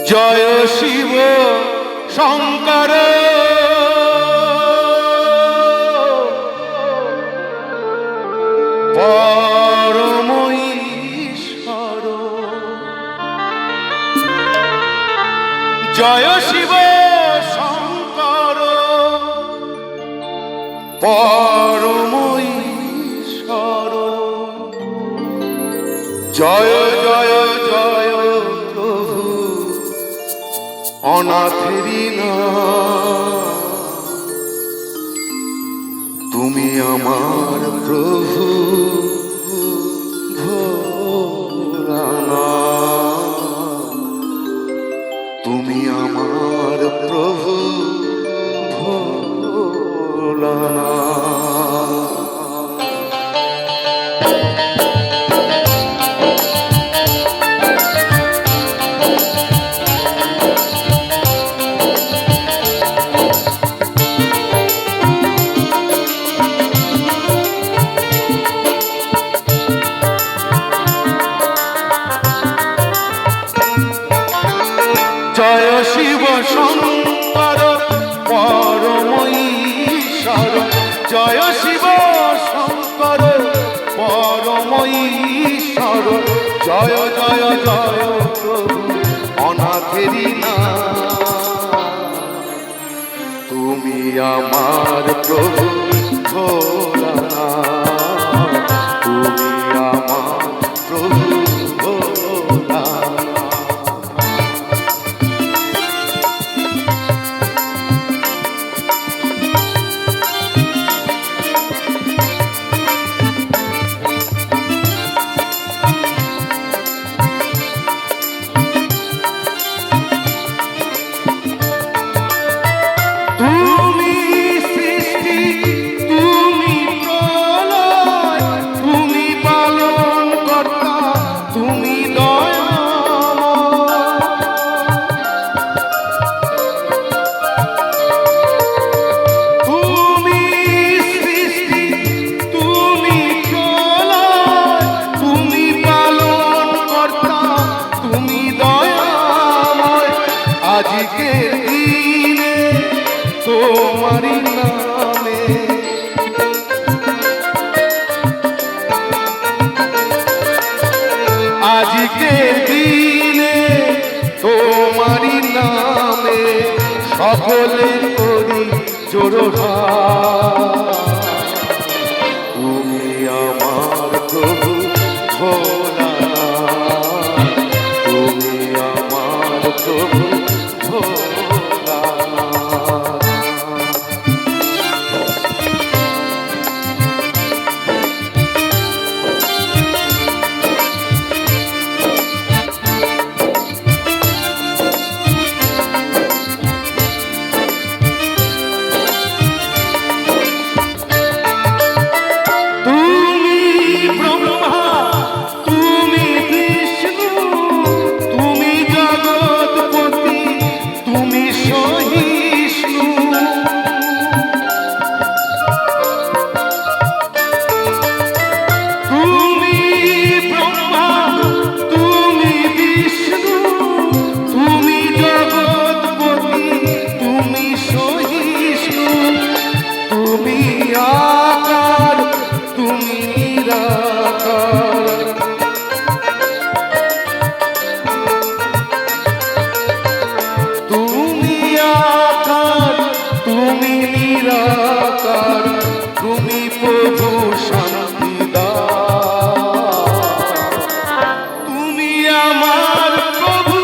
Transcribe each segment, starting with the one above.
জয় শিব শঙ্কর পরম ঈশ্বর। জয় শিব শঙ্কর পরম ঈশ্বর। জয় জয় জয় প্রভু অনাথেরি না, তুমি আমার প্রভু ভোলানাথ, তুমি আমার প্রভু ভোলানাথ। জয় শিব শঙ্কর পরম ঈশ্বর। জয় শিব শঙ্কর পরম ঈশ্বর। জয় জয় জয় প্রভু অনাথেরি না, তুমি আমার প্রভু ভোলানাথ, তুমি আমার প্রভু ভোলানাথ। আজকের দিনে তোমারি নামে, আজকের দিনে তোমারি নামে সকলে করি জোড়হাত, তুমি আমার প্রভু ভোলানাথ, তুমি আমার প্রভু তুমি প্রভু শান্তিদাতা, তুমি আমার প্রভু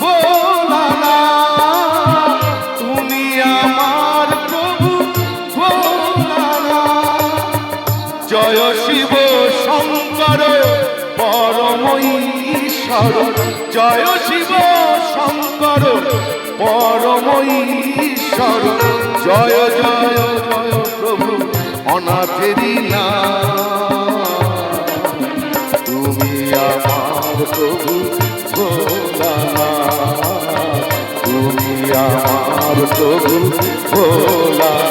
ভোলানাথ, তুমি আমার প্রভু ভোলানাথ। জয় শিব শঙ্কর পরম ঈশ্বর। জয় শিব শঙ্কর পরম ঈশ্বর। জয় জয় জয় প্রভু অনাথেরি না, তুমি আমার প্রভু ভোলানাথ, তুমি আমার প্রভু ভোলানাথ।